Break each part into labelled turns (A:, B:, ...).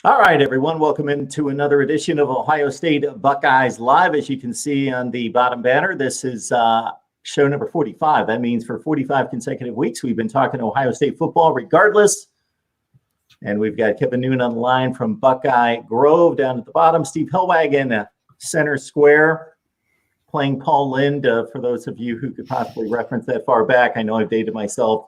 A: All right, everyone, welcome into another edition of Ohio State Buckeyes Live. As you can see on the bottom banner, this is show number 45. That means for 45 consecutive weeks, we've been talking Ohio State football regardless. And we've got Kevin Noon on the line from Buckeye Grove down at the bottom. Steve Hellwagon, center square, playing Paul Lind. For those of you who could possibly reference that far back, I know I've dated myself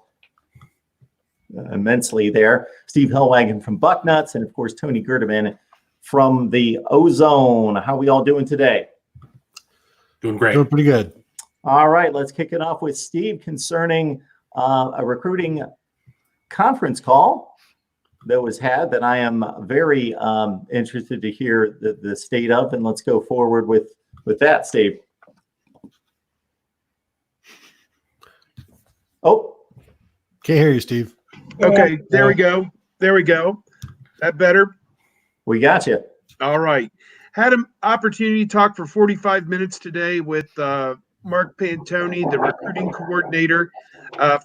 A: immensely there. Steve Hellwagon from Bucknuts, and of course Tony Gerdeman from the Ozone. How are we all doing today?
B: Doing great.
C: Doing pretty good.
A: All right, let's kick it off with Steve concerning a recruiting conference call that was had that I am very interested to hear the state of, and let's go forward with that, Steve. Oh,
C: can't hear you, Steve.
D: Okay, there we go. There we go. That better?
A: We got you.
D: All right. Had an opportunity to talk for 45 minutes today with Mark Pantoni, the recruiting coordinator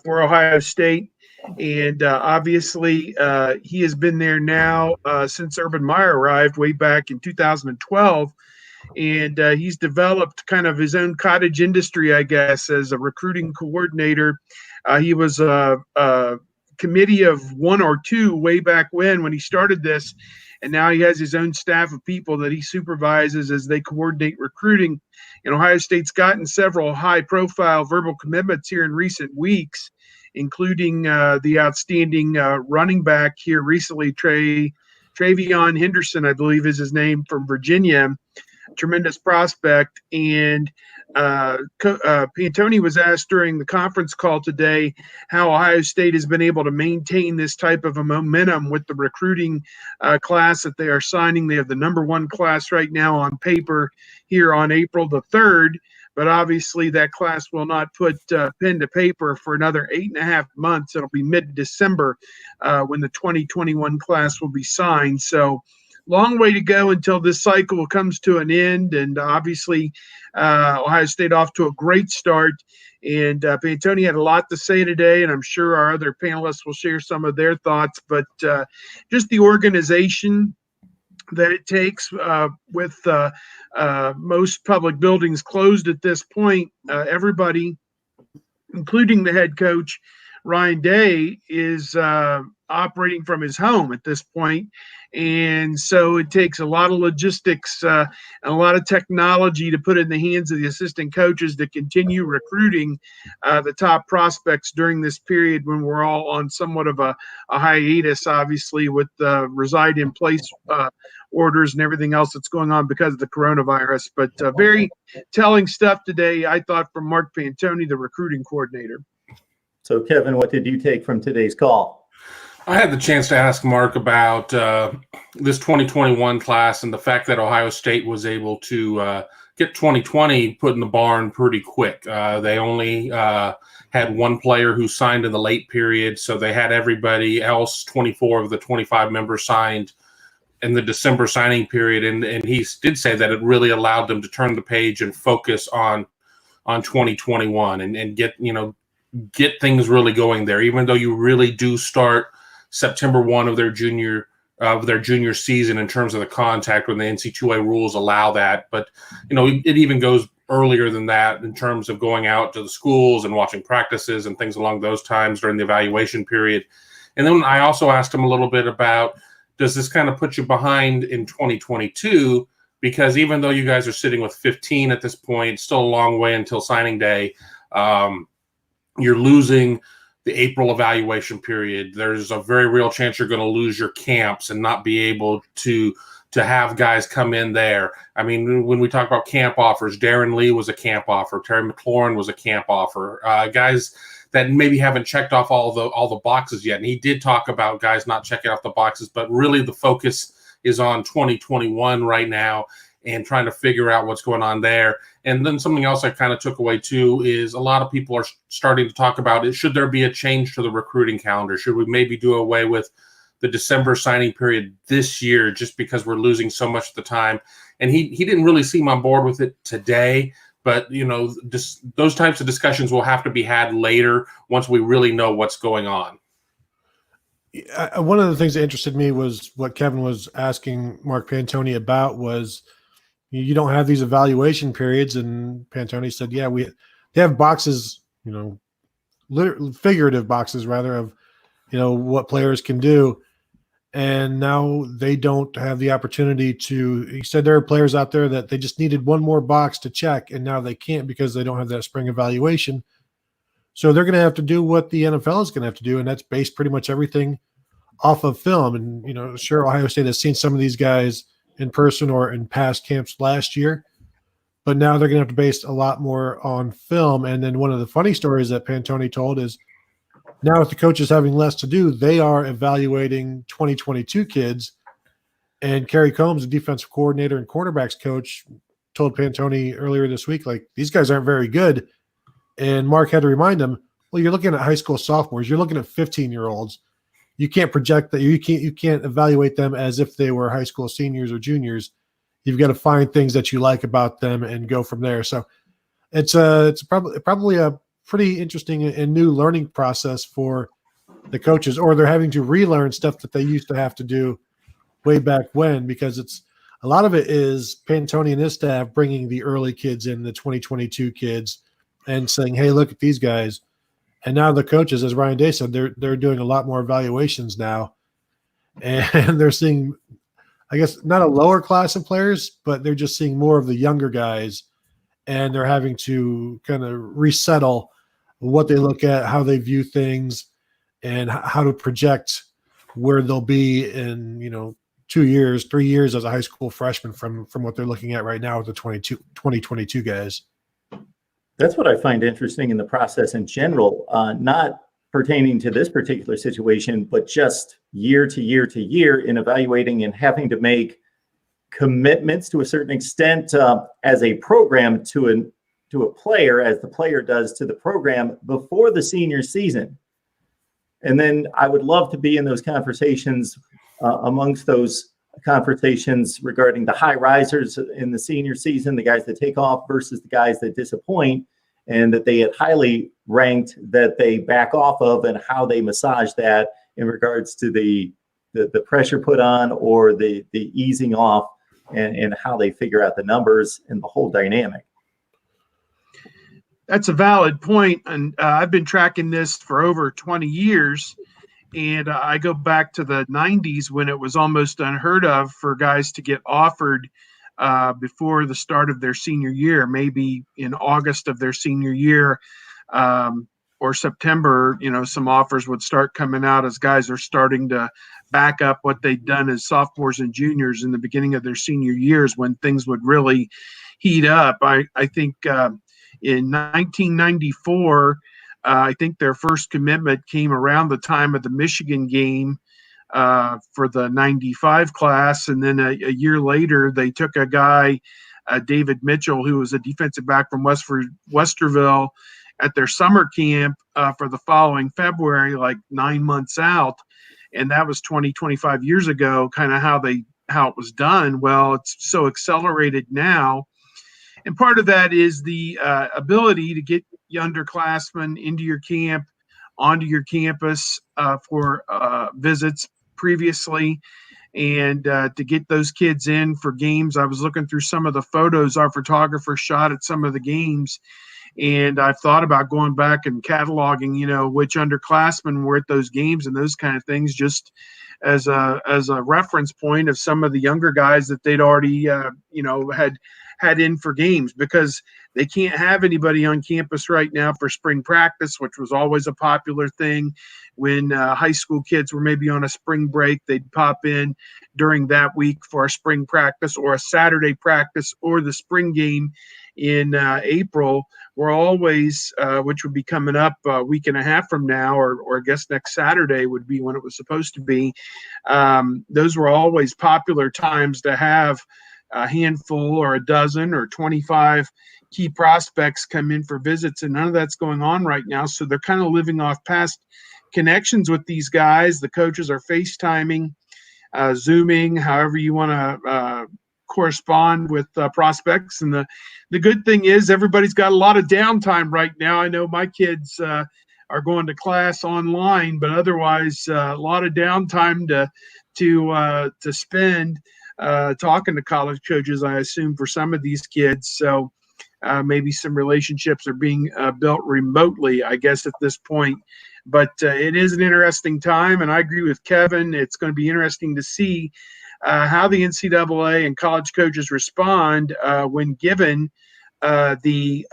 D: for Ohio State. And obviously, he has been there now since Urban Meyer arrived way back in 2012. And he's developed kind of his own cottage industry, I guess, as a recruiting coordinator. He was a committee of one or two way back when he started this, and now he has his own staff of people that he supervises as they coordinate recruiting. And Ohio State's gotten several high-profile verbal commitments here in recent weeks, including the outstanding running back here recently, Travion Henderson, I believe is his name, from Virginia. Tremendous prospect. And Pantoni was asked during the conference call today how Ohio State has been able to maintain this type of a momentum with the recruiting class that they are signing. They have the number one class right now on paper here on April the 3rd, but obviously that class will not put pen to paper for another 8.5 months. It'll be mid-December when the 2021 class will be signed. So long way to go until this cycle comes to an end, and obviously Ohio State off to a great start. And Pantoni had a lot to say today, and I'm sure our other panelists will share some of their thoughts. But just the organization that it takes with most public buildings closed at this point, everybody, including the head coach, Ryan Day, is operating from his home at this point. And so it takes a lot of logistics and a lot of technology to put in the hands of the assistant coaches to continue recruiting the top prospects during this period when we're all on somewhat of a hiatus, obviously, with reside in place orders and everything else that's going on because of the coronavirus. But very telling stuff today, I thought, from Mark Pantoni, the recruiting coordinator.
A: So, Kevin, what did you take from today's call?
B: I had the chance to ask Mark about this 2021 class and the fact that Ohio State was able to get 2020 put in the barn pretty quick. They only had one player who signed in the late period, so they had everybody else, 24 of the 25 members, signed in the December signing period. And he did say that it really allowed them to turn the page and focus on 2021 and get things really going there, even though you really do start September 1 of their junior season in terms of the contact when the NC2A rules allow that. But, it even goes earlier than that in terms of going out to the schools and watching practices and things along those times during the evaluation period. And then I also asked him a little bit about, does this kind of put you behind in 2022? Because even though you guys are sitting with 15 at this point, still a long way until signing day, you're losing the April evaluation period. There's a very real chance you're going to lose your camps and not be able to have guys come in there. I mean, when we talk about camp offers, Darren Lee was a camp offer. Terry McLaurin was a camp offer. Guys that maybe haven't checked off all the boxes yet. And he did talk about guys not checking off the boxes, but really the focus is on 2021 right now and trying to figure out what's going on there. And then something else I kind of took away too is a lot of people are starting to talk about it. Should there be a change to the recruiting calendar? Should we maybe do away with the December signing period this year just because we're losing so much of the time? And he didn't really seem on board with it today, but those types of discussions will have to be had later once we really know what's going on.
C: One of the things that interested me was what Kevin was asking Mark Pantoni about was you don't have these evaluation periods, and Pantoni said, yeah, they have boxes, figurative boxes rather of, what players can do. And now they don't have the opportunity to, he said there are players out there that they just needed one more box to check, and now they can't because they don't have that spring evaluation. So they're going to have to do what the NFL is going to have to do, and that's base pretty much everything off of film. And, sure, Ohio State has seen some of these guys in person or in past camps last year, but now they're going to have to base a lot more on film. And then one of the funny stories that Pantoni told is now with the coaches having less to do, they are evaluating 2022 kids. And Kerry Combs, the defensive coordinator and quarterbacks coach, told Pantoni earlier this week, like, these guys aren't very good. And Mark had to remind him, well, you're looking at high school sophomores. You're looking at 15-year-olds. You can't project that. You can't evaluate them as if they were high school seniors or juniors. You've got to find things that you like about them and go from there. So it's probably a pretty interesting and new learning process for the coaches, or they're having to relearn stuff that they used to have to do way back when, because it's a lot of it is Pantoni and his staff bringing the early kids in, the 2022 kids, and saying, hey, look at these guys. And now the coaches, as Ryan Day said, they're doing a lot more evaluations now. And they're seeing, I guess, not a lower class of players, but they're just seeing more of the younger guys. And they're having to kind of resettle what they look at, how they view things, and how to project where they'll be in, 2 years, 3 years as a high school freshman from what they're looking at right now with the 2022 guys.
A: That's what I find interesting in the process in general, not pertaining to this particular situation, but just year to year to year in evaluating and having to make commitments to a certain extent as a program to a player, as the player does to the program before the senior season. And then I would love to be in those conversations, amongst those conversations regarding the high risers in the senior season, the guys that take off versus the guys that disappoint, and that they had highly ranked that they back off of, and how they massage that in regards to the pressure put on or the easing off, and how they figure out the numbers and the whole dynamic.
D: That's a valid point. And I've been tracking this for over 20 years. And I go back to the 90s when it was almost unheard of for guys to get offered before the start of their senior year, maybe in August of their senior year or September. Some offers would start coming out as guys are starting to back up what they'd done as sophomores and juniors in the beginning of their senior years, when things would really heat up. I think in 1994, I think their first commitment came around the time of the Michigan game for the 95 class. And then a year later, they took a guy, David Mitchell, who was a defensive back from Westerville, at their summer camp for the following February, like 9 months out. And that was 25 years ago, kind of how it was done. Well, it's so accelerated now. And part of that is the ability to get underclassmen into your camp, onto your campus for visits previously, and to get those kids in for games. I was looking through some of the photos our photographer shot at some of the games, and I've thought about going back and cataloging, which underclassmen were at those games and those kind of things, just as a reference point of some of the younger guys that they'd already, had in for games, because they can't have anybody on campus right now for spring practice, which was always a popular thing. When high school kids were maybe on a spring break, they'd pop in during that week for a spring practice or a Saturday practice, or the spring game in April. We're always, which would be coming up a week and a half from now, or I guess next Saturday would be when it was supposed to be. Those were always popular times to have a handful or a dozen or 25 key prospects come in for visits, and none of that's going on right now. So they're kind of living off past connections with these guys. The coaches are FaceTiming, Zooming, however you want to correspond with prospects. And the good thing is everybody's got a lot of downtime right now. I know my kids are going to class online, but otherwise a lot of downtime to spend talking to college coaches, I assume, for some of these kids. So maybe some relationships are being built remotely, I guess, at this point. But it is an interesting time, and I agree with Kevin. It's going to be interesting to see how the NCAA and college coaches respond when given the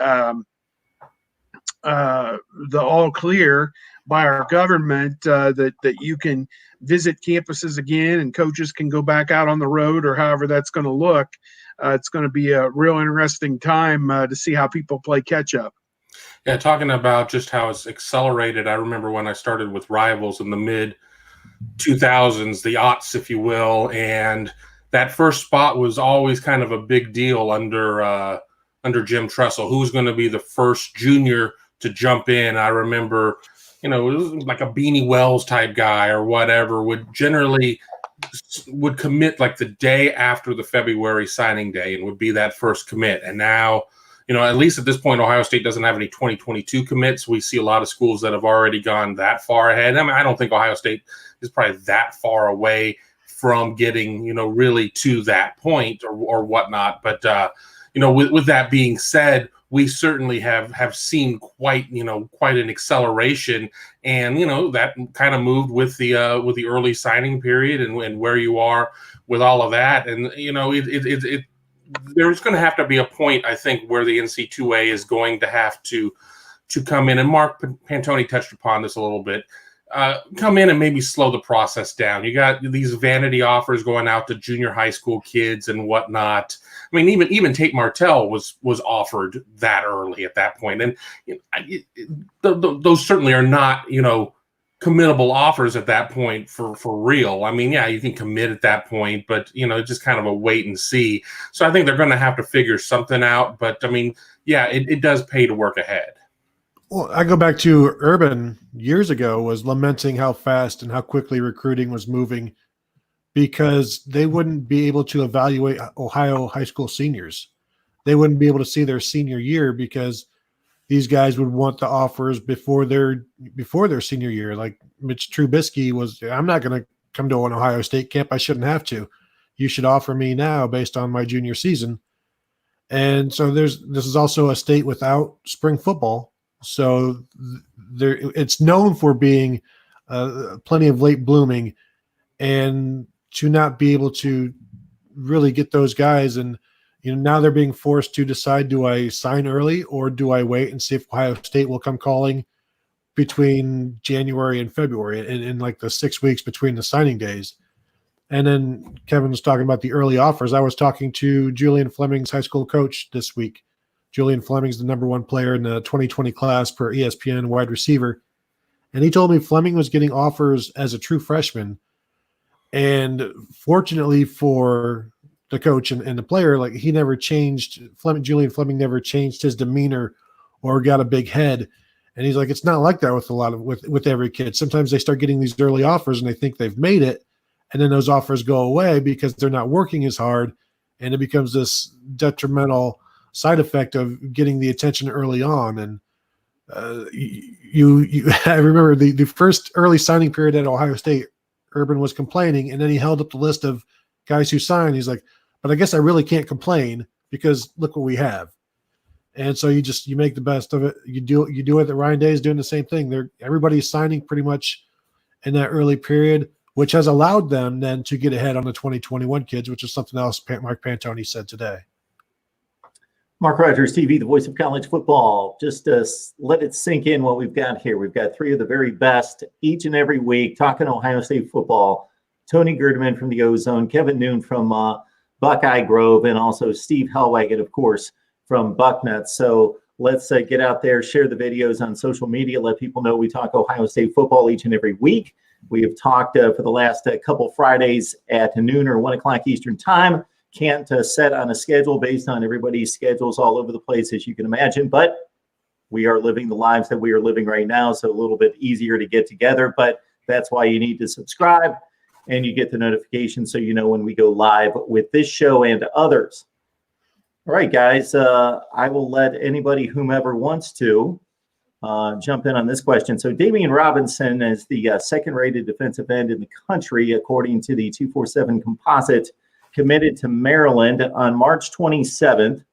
D: all clear by our government that you can visit campuses again and coaches can go back out on the road, or however that's going to look. It's going to be a real interesting time to see how people play catch up.
B: Yeah, talking about just how it's accelerated. I remember when I started with Rivals in the mid 2000s, the aughts, if you will, and that first spot was always kind of a big deal under Jim Tressel. Who was going to be the first junior to jump in? I remember, it was like a Beanie Wells type guy or whatever would commit like the day after the February signing day and would be that first commit. And now, at least at this point, Ohio State doesn't have any 2022 commits. We see a lot of schools that have already gone that far ahead. I mean, I don't think Ohio State is probably that far away from getting, really to that point or whatnot. But, with that being said, we certainly have seen quite an acceleration, and that kind of moved with the early signing period and where you are with all of that, and there's going to have to be a point, I think, where the NC2A is going to have to come in, and Mark Pantoni touched upon this a little bit. Come in and maybe slow the process down. You got these vanity offers going out to junior high school kids and whatnot. I mean, even Tate Martell was offered that early at that point, and those certainly are not committable offers at that point for real. I mean, yeah, you can commit at that point, but just kind of a wait and see. So I think they're going to have to figure something out. But I mean, yeah, it does pay to work ahead.
C: Well, I go back to Urban years ago was lamenting how fast and how quickly recruiting was moving because they wouldn't be able to evaluate Ohio high school seniors. They wouldn't be able to see their senior year because these guys would want the offers before their senior year. Like Mitch Trubisky was, I'm not going to come to an Ohio State camp. I shouldn't have to. You should offer me now based on my junior season. And so this is also a state without spring football. So it's known for being plenty of late blooming, and to not be able to really get those guys. And, now they're being forced to decide, do I sign early or do I wait and see if Ohio State will come calling between January and February in like the 6 weeks between the signing days. And then Kevin was talking about the early offers. I was talking to Julian Fleming's high school coach this week. Julian Fleming's the number one player in the 2020 class per ESPN wide receiver. And he told me Fleming was getting offers as a true freshman. And fortunately for the coach and the player, like he never changed. Julian Fleming never changed his demeanor or got a big head. And he's like, it's not like that with every kid. Sometimes they start getting these early offers and they think they've made it. And then those offers go away because they're not working as hard. And it becomes this detrimental side effect of getting the attention early on. And I remember the first early signing period at Ohio State, Urban was complaining, and then he held up the list of guys who signed. He's like, but I guess I really can't complain because look what we have. And so you make the best of it. You do it that Ryan Day is doing the same thing. Everybody's signing pretty much in that early period, which has allowed them then to get ahead on the 2021 kids, which is something else Mark Pantoni said today.
A: MarkRogersTV, the voice of college football. Just let it sink in what we've got here. We've got three of the very best each and every week talking Ohio State football. Tony Gerdeman from the Ozone, Kevin Noon from Buckeye Grove, and also Steve Hellwagon, of course, from Bucknuts. So let's get out there, share the videos on social media, let people know we talk Ohio State football each and every week. We have talked for the last couple Fridays at noon or 1 o'clock Eastern time. Can't set on a schedule based on everybody's schedules all over the place, as you can imagine, but we are living the lives that we are living right now, so a little bit easier to get together, but that's why you need to subscribe and you get the notification so you know when we go live with this show and others. All right, guys, I will let anybody, whomever wants to, jump in on this question. So Damian Robinson is the second-rated defensive end in the country, according to the 247 composite, committed to Maryland on March 27th.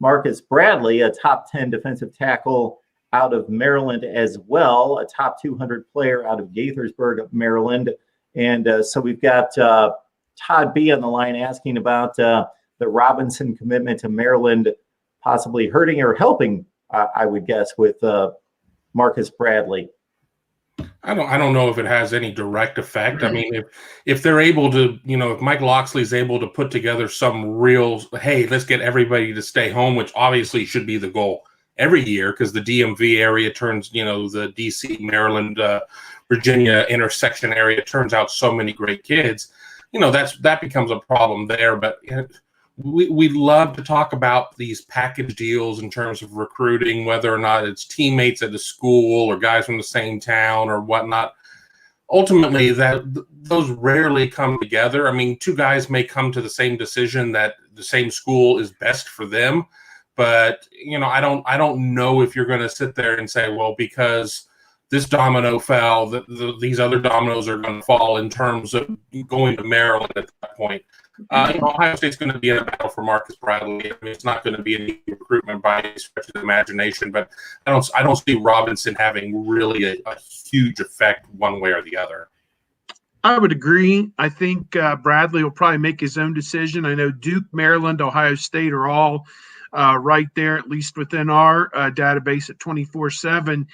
A: Marcus Bradley, a top 10 defensive tackle out of Maryland as well, a top 200 player out of Gaithersburg, Maryland. And so we've got Todd B on the line asking about the Robinson commitment to Maryland possibly hurting or helping, I would guess, with Marcus Bradley.
B: I don't know if it has any direct effect. I mean, if they're able to, if Mike Loxley is able to put together some real, hey, let's get everybody to stay home, which obviously should be the goal every year, because the DMV area turns, the DC, Maryland, Virginia intersection area turns out so many great kids. That becomes a problem there. But we love to talk about these package deals in terms of recruiting, whether or not it's teammates at the school or guys from the same town or whatnot. Ultimately, those rarely come together. I mean, two guys may come to the same decision that the same school is best for them, but I don't know if you're going to sit there and say, well, because this domino fell, these other dominoes are going to fall in terms of going to Maryland at that point. Ohio State's going to be in a battle for Marcus Bradley. I mean, it's not going to be any recruitment by any stretch of the imagination, but I don't see Robinson having really a huge effect one way or the other.
D: I would agree. I think Bradley will probably make his own decision. I know Duke, Maryland, Ohio State are all right there, at least within our database at 24/7.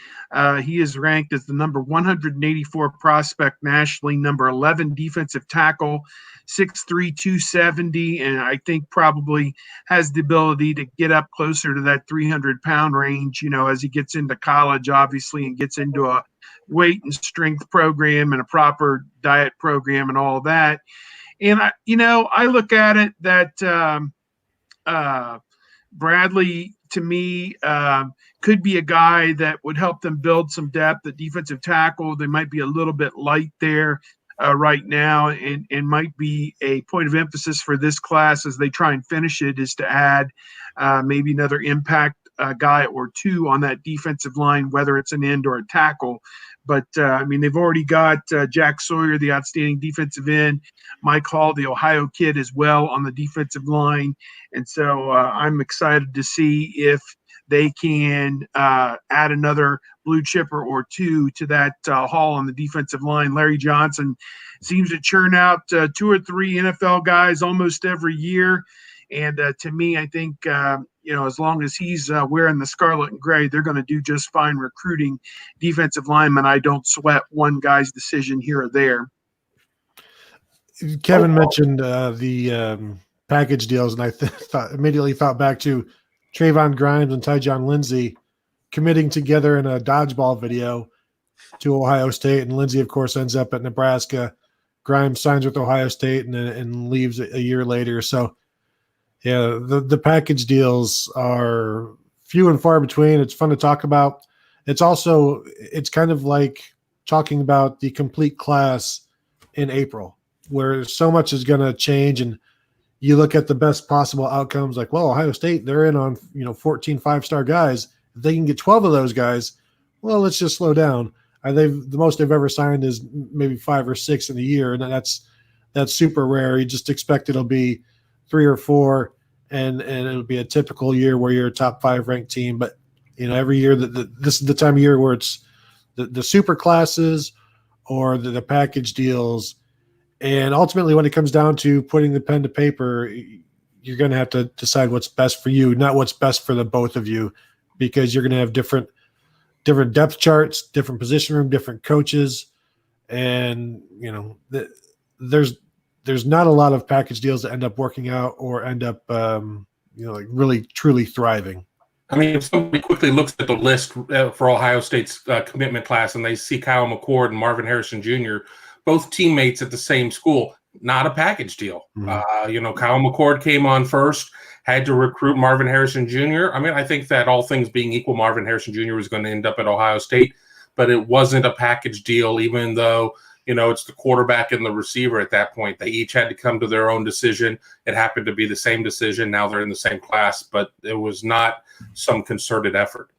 D: He is ranked as the number 184 prospect nationally, number 11 defensive tackle, 6'3", 270, and I think probably has the ability to get up closer to that 300-pound range, as he gets into college, obviously, and gets into a weight and strength program and a proper diet program and all that. And, I look at it that Bradley, to me, could be a guy that would help them build some depth at defensive tackle. They might be a little bit light there right now, and might be a point of emphasis for this class as they try and finish it, is to add maybe another impact guy or two on that defensive line, whether it's an end or a tackle. But, they've already got Jack Sawyer, the outstanding defensive end, Mike Hall, the Ohio kid, as well on the defensive line. And so I'm excited to see if they can add another blue chipper or two to that haul on the defensive line. Larry Johnson seems to churn out 2 or 3 NFL guys almost every year. And to me, I think, as long as he's wearing the scarlet and gray, they're going to do just fine recruiting defensive linemen. I don't sweat one guy's decision here or there.
C: Kevin mentioned the package deals, and I immediately thought back to Trayvon Grimes and Tyjon Lindsey committing together in a dodgeball video to Ohio State, and Lindsey, of course, ends up at Nebraska. Grimes signs with Ohio State and leaves a year later. So, yeah, the package deals are few and far between. It's fun to talk about. It's kind of like talking about the complete class in April, where so much is going to change, and you look at the best possible outcomes, like, well, Ohio State, they're in on 14 5-star guys. If they can get 12 of those guys, well, let's just slow down. The most they've ever signed is maybe 5 or 6 in a year, and that's super rare. You just expect it'll be 3 or 4, and it'll be a typical year where you're a top 5 ranked team. But every year this is the time of year where it's the super classes or the package deals. And ultimately, when it comes down to putting the pen to paper, you're going to have to decide what's best for you, not what's best for the both of you, because you're going to have different depth charts, different position room, different coaches. And, there's not a lot of package deals that end up working out or end up, really truly thriving.
B: I mean, if somebody quickly looks at the list for Ohio State's commitment class and they see Kyle McCord and Marvin Harrison Jr., both teammates at the same school, not a package deal.
C: Mm-hmm.
B: Kyle McCord came on first, had to recruit Marvin Harrison Jr. I mean, I think that all things being equal, Marvin Harrison Jr. was going to end up at Ohio State, but it wasn't a package deal, even though, it's the quarterback and the receiver at that point. They each had to come to their own decision. It happened to be the same decision. Now they're in the same class, but it was not some concerted effort.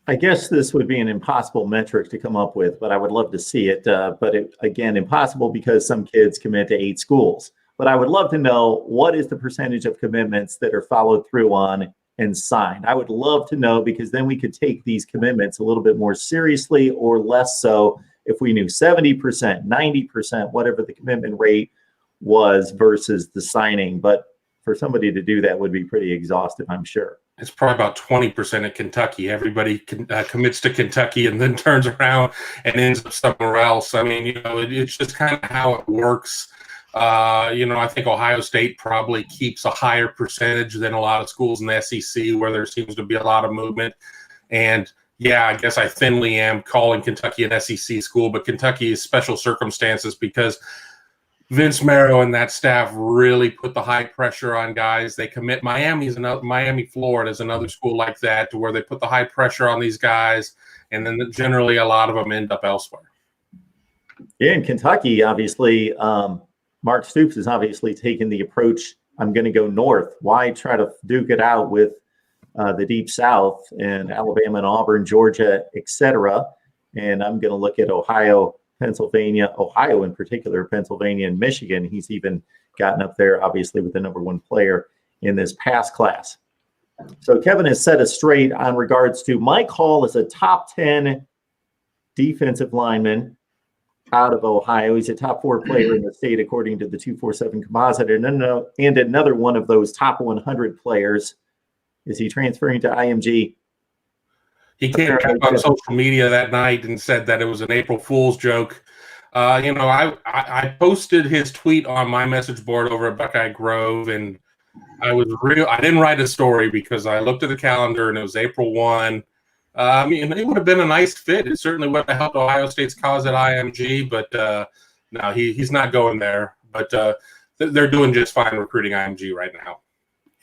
A: I guess this would be an impossible metric to come up with, but I would love to see it. Again, impossible because some kids commit to 8 schools. But I would love to know, what is the percentage of commitments that are followed through on and signed? I would love to know, because then we could take these commitments a little bit more seriously or less so if we knew 70%, 90%, whatever the commitment rate was versus the signing. But for somebody to do that would be pretty exhaustive, I'm sure.
B: It's probably about 20% at Kentucky. Everybody commits to Kentucky and then turns around and ends up somewhere else. I mean, it's just kind of how it works. I think Ohio State probably keeps a higher percentage than a lot of schools in the SEC, where there seems to be a lot of movement. And yeah, I guess I thinly am calling Kentucky an SEC school, but Kentucky is special circumstances because Vince Marrow and that staff really put the high pressure on guys. They commit. Miami, Florida is another school like that, to where they put the high pressure on these guys, and then generally a lot of them end up elsewhere.
A: Yeah, in Kentucky, obviously, Mark Stoops has obviously taken the approach, I'm going to go north. Why try to duke it out with the Deep South and Alabama and Auburn, Georgia, etc.? And I'm going to look at Ohio, Pennsylvania, Ohio in particular, Pennsylvania and Michigan. He's even gotten up there, obviously, with the #1 player in this past class. So Kevin has set us straight on regards to Mike Hall is a top 10 defensive lineman out of Ohio. He's a top 4 player in the state, according to the 247 composite. And another one of those top 100 players. Is he transferring to IMG?
B: He came out on social media that night and said that it was an April Fool's joke. I posted his tweet on my message board over at Buckeye Grove, and I didn't write a story because I looked at the calendar and it was April 1. It would have been a nice fit. It certainly would have helped Ohio State's cause at IMG, but no, he's not going there. But they're doing just fine recruiting IMG right now.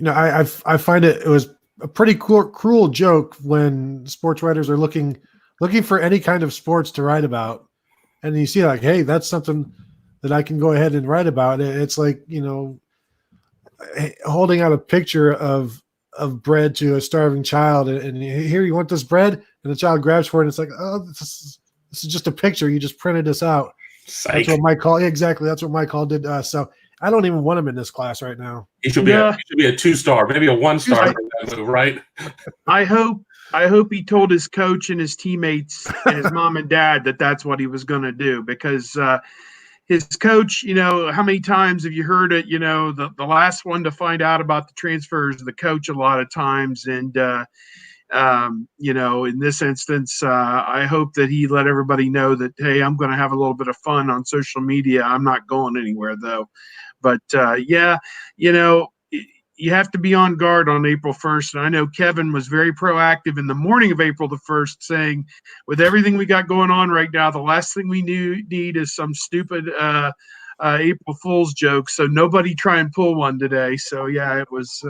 C: I find it was a pretty cruel joke when sports writers are looking for any kind of sports to write about, and you see like, hey, that's something that I can go ahead and write about. It's like, holding out a picture of bread to a starving child, and here, you want this bread, and the child grabs for it, and it's like, oh, this is just a picture. You just printed this out.
B: Psych.
C: That's what Mike Hall. Exactly, that's what Mike Hall did to us. So I don't even want him in this class right now.
B: He should be a 2-star, maybe a 1-star for that move, right?
D: I hope he told his coach and his teammates and his mom and dad that that's what he was going to do, because his coach, how many times have you heard it? The last one to find out about the transfers is the coach a lot of times. And, in this instance, I hope that he let everybody know that, hey, I'm going to have a little bit of fun on social media. I'm not going anywhere, though. But, you have to be on guard on April 1st. And I know Kevin was very proactive in the morning of April the 1st, saying, with everything we got going on right now, the last thing we need is some stupid April Fool's joke. So nobody try and pull one today. So, yeah, it was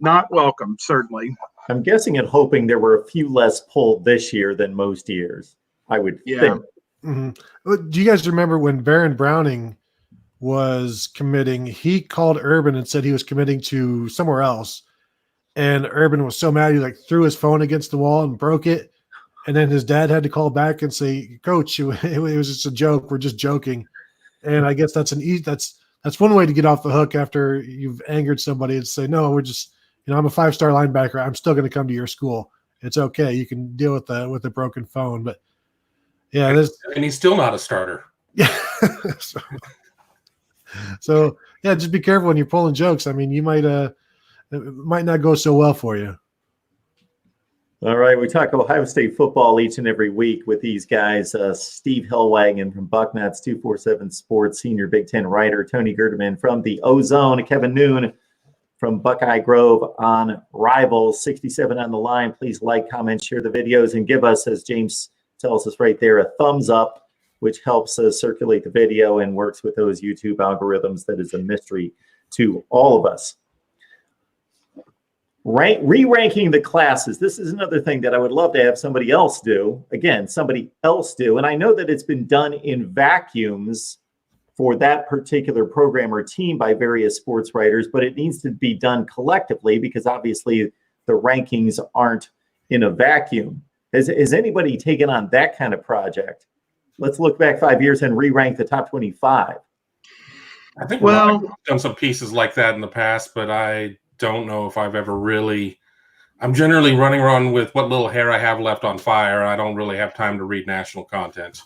D: not welcome, certainly.
A: I'm guessing and hoping there were a few less pulled this year than most years, I would think.
C: Mm-hmm. Do you guys remember when Baron Browning was committing? He called Urban and said he was committing to somewhere else, and Urban was so mad he threw his phone against the wall and broke it, and then his dad had to call back and say, Coach, it was just a joke, we're just joking. And I guess that's one way to get off the hook after you've angered somebody, and say, no, we're just, I'm a 5-star linebacker, I'm still going to come to your school, it's okay, you can deal with the broken phone. But yeah,
B: and he's still not a starter.
C: Yeah. So yeah, just be careful when you're pulling jokes. I mean, you might it might not go so well for you.
A: All right, we talk Ohio State football each and every week with these guys. Steve Hellwagon from Bucknuts 247 Sports, senior Big Ten writer. Tony Gerdeman from the Ozone. Kevin Noon from Buckeye Grove on Rivals. 67 on the line. Please like, comment, share the videos, and give us, as James tells us right there, a thumbs up, which helps us circulate the video and works with those YouTube algorithms. That is a mystery to all of us. Re-ranking the classes. This is another thing that I would love to have somebody else do. Again, somebody else do. And I know that it's been done in vacuums for that particular program or team by various sports writers, but it needs to be done collectively, because obviously the rankings aren't in a vacuum. Has anybody taken on that kind of project? Let's look back 5 years and re-rank the top 25.
B: I think
D: Well-
B: Ryan's done some pieces like that in the past, but I don't know if I've ever really. I'm generally running around with what little hair I have left on fire. I don't really have time to read national content.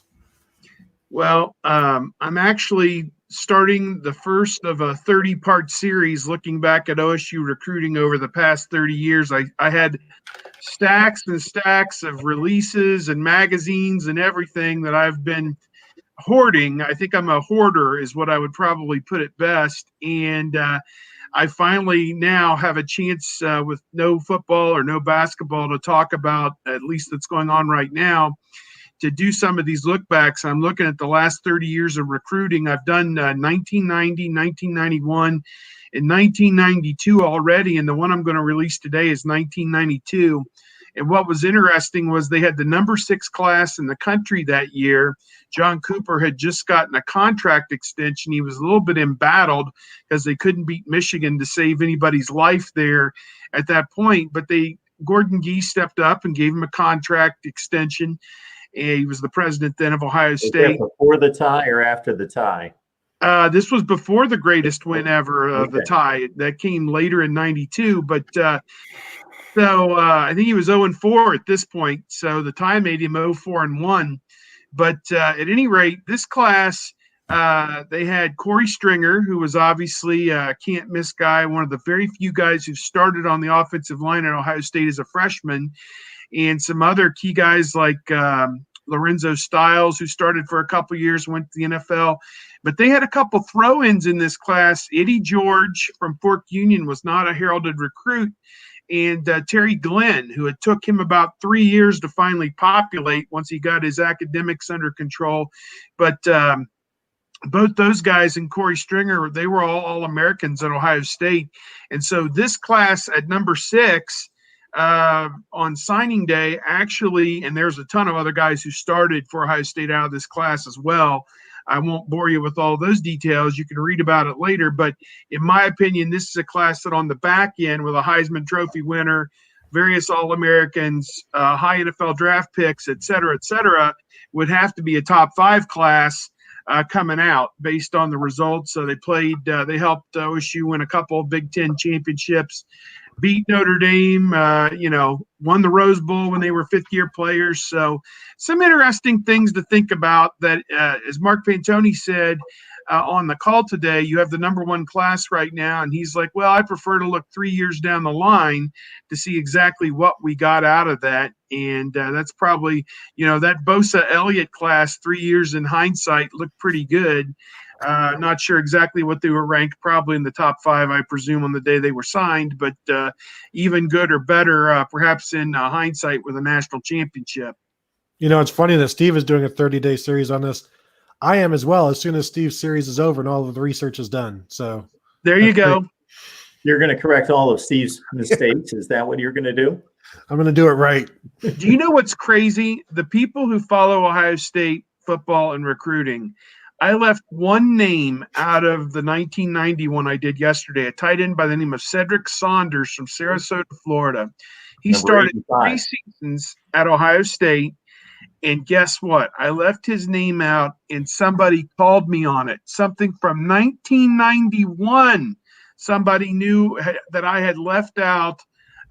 D: Well, I'm actually starting the first of a 30-part series looking back at OSU recruiting over the past 30 years. I had stacks and stacks of releases and magazines and everything that I've been hoarding. I think I'm a hoarder is what I would probably put it best. And I finally now have a chance with no football or no basketball to talk about, at least that's going on right now, to do some of these look backs. I'm looking at the last 30 years of recruiting. I've done 1990, 1991, and 1992 already, and the one I'm going to release today is 1992. And what was interesting was they had the number 6 class in the country that year. John Cooper had just gotten a contract extension. He was a little bit embattled because they couldn't beat Michigan to save anybody's life there at that point. But Gordon Gee stepped up and gave him a contract extension. And he was the president then of Ohio State.
A: Before the tie or after the tie?
D: This was before the greatest win ever, the tie. That came later in 92. But so I think he was 0-4 at this point. So the tie made him 0-4-1. But at any rate, this class, they had Corey Stringer, who was obviously a can't-miss guy, one of the very few guys who started on the offensive line at Ohio State as a freshman, and some other key guys like Lorenzo Styles, who started for a couple years, went to the NFL. But they had a couple throw-ins in this class. Eddie George from Fork Union was not a heralded recruit. And Terry Glenn, who had took him about 3 years to finally populate once he got his academics under control. But both those guys and Corey Stringer, they were all Americans at Ohio State. And so this class at number 6 on signing day, actually, and there's a ton of other guys who started for Ohio State out of this class as well. I won't bore you with all those details. You can read about it later. But in my opinion, this is a class that on the back end with a Heisman Trophy winner, various All-Americans, high NFL draft picks, et cetera, would have to be a top 5 class coming out based on the results. So they helped OSU win a couple of Big Ten championships, beat Notre Dame, won the Rose Bowl when they were fifth-year players. So some interesting things to think about that, as Mark Pantoni said on the call today, you have the number 1 class right now. And he's like, well, I prefer to look 3 years down the line to see exactly what we got out of that. And that's probably, that Bosa Elliott class 3 years in hindsight looked pretty good. Not sure exactly what they were ranked, probably in the top 5, I presume, on the day they were signed, but even good or better, perhaps in hindsight, with a national championship.
C: It's funny that Steve is doing a 30-day series on this. I am as well, as soon as Steve's series is over and all of the research is done. So
D: there you go.
C: Great.
A: You're going to correct all of Steve's mistakes. Is that what you're going to do?
C: I'm going to do it right.
D: Do you know what's crazy? The people who follow Ohio State football and recruiting, I left one name out of the 1991 I did yesterday, a tight end by the name of Cedric Saunders from Sarasota, Florida. He started 3 seasons at Ohio State, and guess what? I left his name out, and somebody called me on it. Something from 1991. Somebody knew that I had left out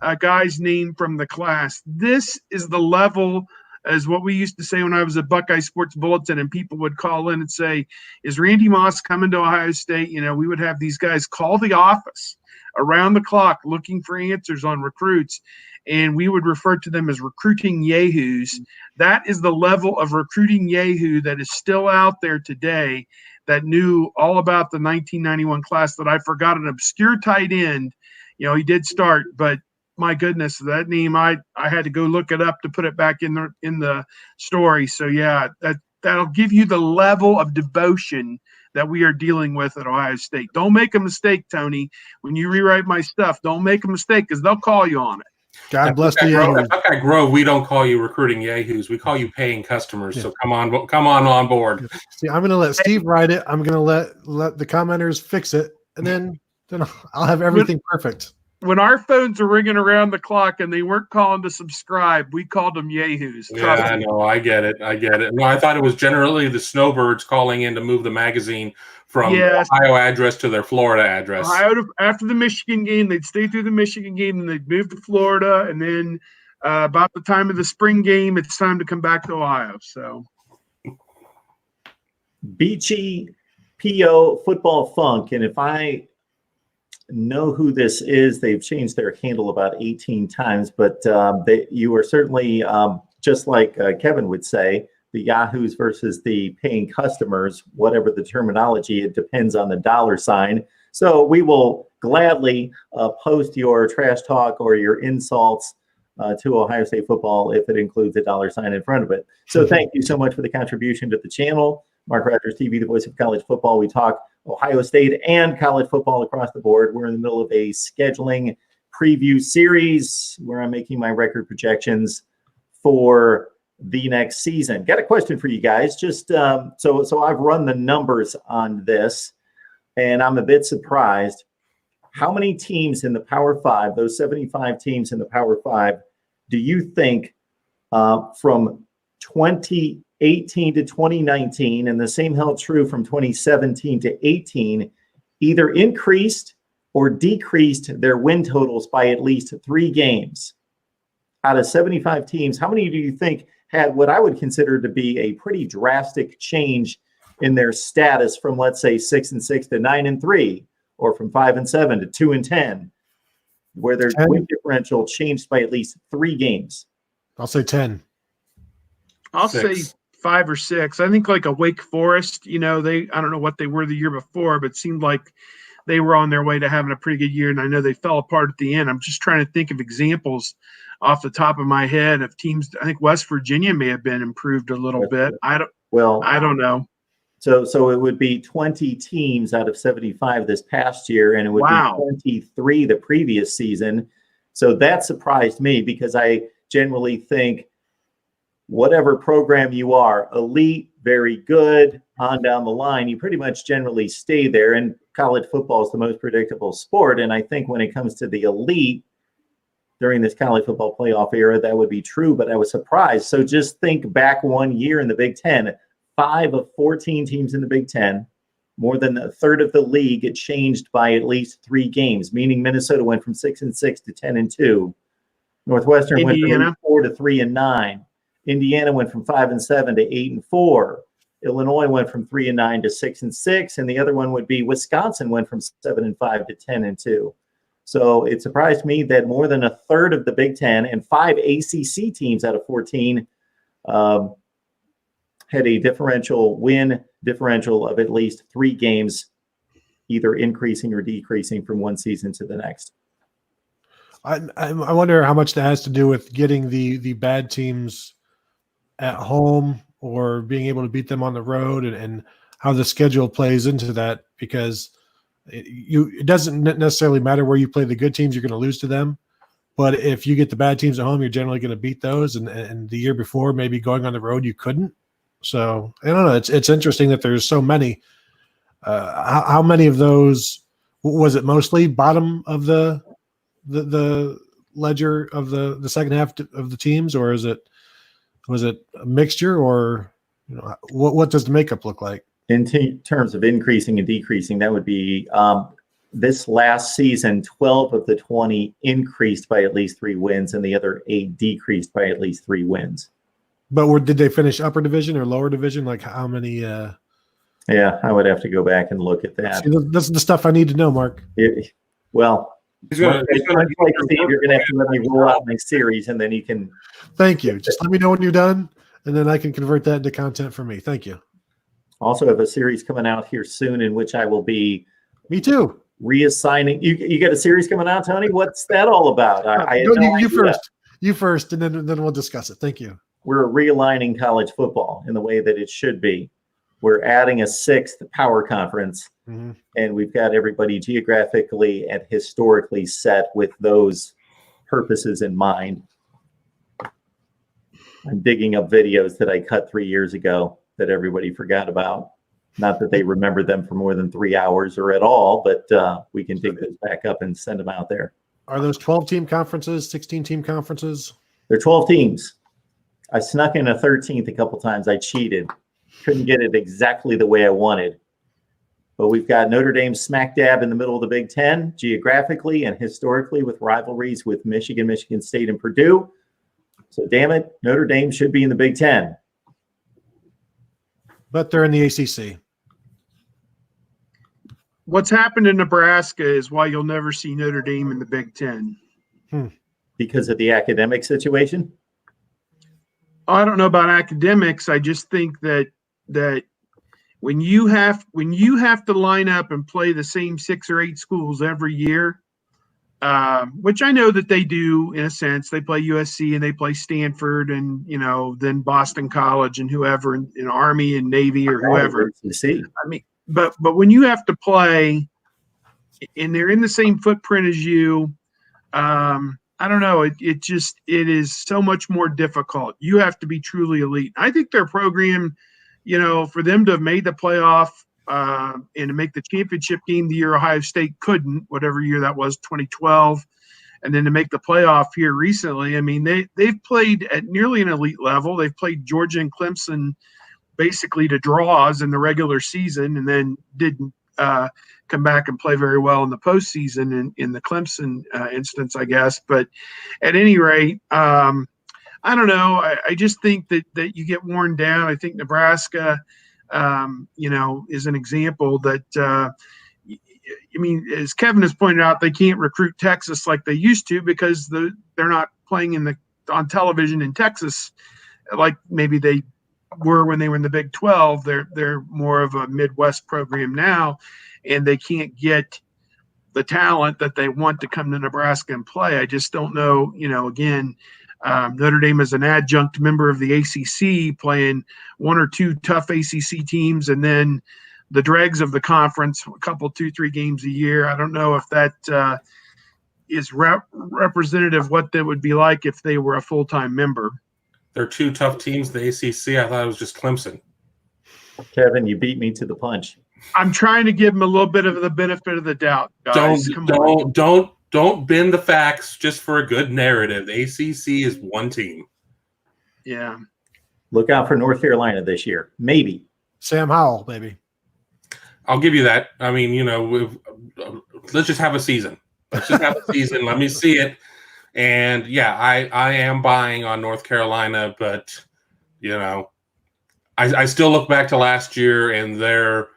D: a guy's name from the class. This is the level, as what we used to say when I was at Buckeye Sports Bulletin, and people would call in and say, is Randy Moss coming to Ohio State? We would have these guys call the office around the clock looking for answers on recruits, and we would refer to them as recruiting yahoos. That is the level of recruiting yahoo that is still out there today, that knew all about the 1991 class. That I forgot, an obscure tight end. He did start, but my goodness, that name, I had to go look it up to put it back in the story. So yeah, that'll give you the level of devotion that we are dealing with at Ohio State. Don't make a mistake, Tony. When you rewrite my stuff, don't make a mistake, because they'll call you on it.
C: God bless the Yahoos.
B: At Buckeye Grove, we don't call you recruiting yahoos. We call you paying customers. Yeah. So come on board.
C: See, I'm going to let Steve write it. I'm going to let the commenters fix it, and then I'll have everything perfect.
D: when our phones were ringing around the clock and they weren't calling to subscribe, we called them yahoos.
B: Yeah, I know. I get it. No, I thought it was generally the snowbirds calling in to move the magazine from
D: Yes.
B: Ohio address to their Florida address.
D: After the Michigan game, they'd stay through the Michigan game, and they'd move to Florida, and then about the time of the spring game, it's time to come back to Ohio. So,
A: Beachy PO Football Funk, and if I know who this is, they've changed their handle about 18 times, but you are certainly, just like Kevin would say, the Yahoos versus the paying customers, whatever the terminology, it depends on the dollar sign. So we will gladly post your trash talk or your insults to Ohio State football if it includes a dollar sign in front of it. So thank you so much for the contribution to the channel. MarkRogersTV, the voice of college football. We talk Ohio State and college football across the board. We're in the middle of a scheduling preview series where I'm making my record projections for the next season. Got a question for you guys. Just so I've run the numbers on this, and I'm a bit surprised. How many teams in the Power Five, those 75 teams in the Power Five, do you think from 2018 to 2019, and the same held true from 2017 to 18, either increased or decreased their win totals by at least 3 games? Out of 75 teams, how many do you think had what I would consider to be a pretty drastic change in their status from, let's say, 6-6 to 9-3, or from 5-7 to 2-10, where their win differential changed by at least 3 games?
C: I'll say 10.
D: I'll
B: 6.
D: say 5 or 6. I think like a Wake Forest, I don't know what they were the year before, but it seemed like they were on their way to having a pretty good year, and I know they fell apart at the end. I'm just trying to think of examples off the top of my head of teams. I think West Virginia may have been improved a little bit. I don't know.
A: So it would be 20 teams out of 75 this past year, and it would be 23 the previous season. So that surprised me, because I generally think whatever program you are, elite, very good, on down the line, you pretty much generally stay there. And college football is the most predictable sport. And I think when it comes to the elite during this college football playoff era, that would be true, but I was surprised. So just think back 1 year in the Big Ten, 5 of 14 teams in the Big Ten, more than a third of the league, it changed by at least 3 games, meaning Minnesota went from 6-6 to 10-2. Northwestern went from 4 to 3-9. Indiana went from 5-7 to 8-4. Illinois went from 3-9 to 6-6, and the other one would be Wisconsin went from 7-5 to 10-2. So it surprised me that more than a third of the Big Ten and 5 ACC teams out of 14 had a win differential of at least 3 games, either increasing or decreasing from one season to the next.
C: I wonder how much that has to do with getting the bad teams at home or being able to beat them on the road, and how the schedule plays into that, because it doesn't necessarily matter where you play the good teams, you're going to lose to them. But if you get the bad teams at home, you're generally going to beat those. And the year before, maybe going on the road, you couldn't. So I don't know. It's interesting that there's so many. How many of those, was it mostly bottom of the ledger of the second half of the teams, or was it a mixture, or what does the makeup look like?
A: In terms of increasing and decreasing, that would be this last season, 12 of the 20 increased by at least 3 wins, and the other 8 decreased by at least 3 wins.
C: But did they finish upper division or lower division? Like how many?
A: Yeah, I would have to go back and look at that.
C: See, this is the stuff I need to know, Mark.
A: You're going to have to let me roll out my series, and then you can.
C: Thank you. Just let me know when you're done, and then I can convert that into content for me. Thank you.
A: Also have a series coming out here soon in which I will be.
C: Me too.
A: Reassigning. You got a series coming out, Tony? What's that all about?
C: You first, and then we'll discuss it. Thank you.
A: We're realigning college football in the way that it should be. We're adding a 6th power conference, and we've got everybody geographically and historically set with those purposes in mind. I'm digging up videos that I cut 3 years ago that everybody forgot about. Not that they remember them for more than 3 hours or at all, but we can dig those back up and send them out there.
C: Are those 12-team conferences, 16-team conferences?
A: They're 12 teams. I snuck in a 13th a couple times. I cheated. Couldn't get it exactly the way I wanted. But we've got Notre Dame smack dab in the middle of the Big Ten, geographically and historically, with rivalries with Michigan, Michigan State, and Purdue. So, damn it, Notre Dame should be in the Big Ten.
C: But they're in the ACC.
D: What's happened in Nebraska is why you'll never see Notre Dame in the Big Ten.
A: Because of the academic situation?
D: I don't know about academics. I just think that when you have to line up and play the same 6 or 8 schools every year, which I know that they do in a sense. They play USC and they play Stanford and then Boston College and whoever in Army and Navy or whoever. I mean, but when you have to play and they're in the same footprint as you, I don't know. It is so much more difficult. You have to be truly elite. I think their program, for them to have made the playoff and to make the championship game the year Ohio State couldn't, whatever year that was, 2012, and then to make the playoff here recently. I mean, they've played at nearly an elite level. They've played Georgia and Clemson basically to draws in the regular season, and then didn't come back and play very well in the postseason in the Clemson instance, I guess. But at any rate, I don't know. I just think that you get worn down. I think Nebraska, is an example that, as Kevin has pointed out, they can't recruit Texas like they used to because they're not playing on television in Texas like maybe they were when they were in the Big 12. They're more of a Midwest program now, and they can't get the talent that they want to come to Nebraska and play. I just don't know, again, Notre Dame is an adjunct member of the ACC, playing 1 or 2 tough ACC teams, and then the dregs of the conference, a couple, 2-3 games a year. I don't know if that is representative of what that would be like if they were a full-time member.
B: They're 2 tough teams, the ACC. I thought it was just Clemson.
A: Kevin, you beat me to the punch.
D: I'm trying to give them a little bit of the benefit of the doubt, guys.
B: Don't bend the facts just for a good narrative. The ACC is 1 team.
D: Yeah.
A: Look out for North Carolina this year. Maybe.
C: Sam Howell, baby.
B: I'll give you that. I mean, let's just have a season. Let's just have a season. Let me see it. And, yeah, I am buying on North Carolina, but, I still look back to last year and their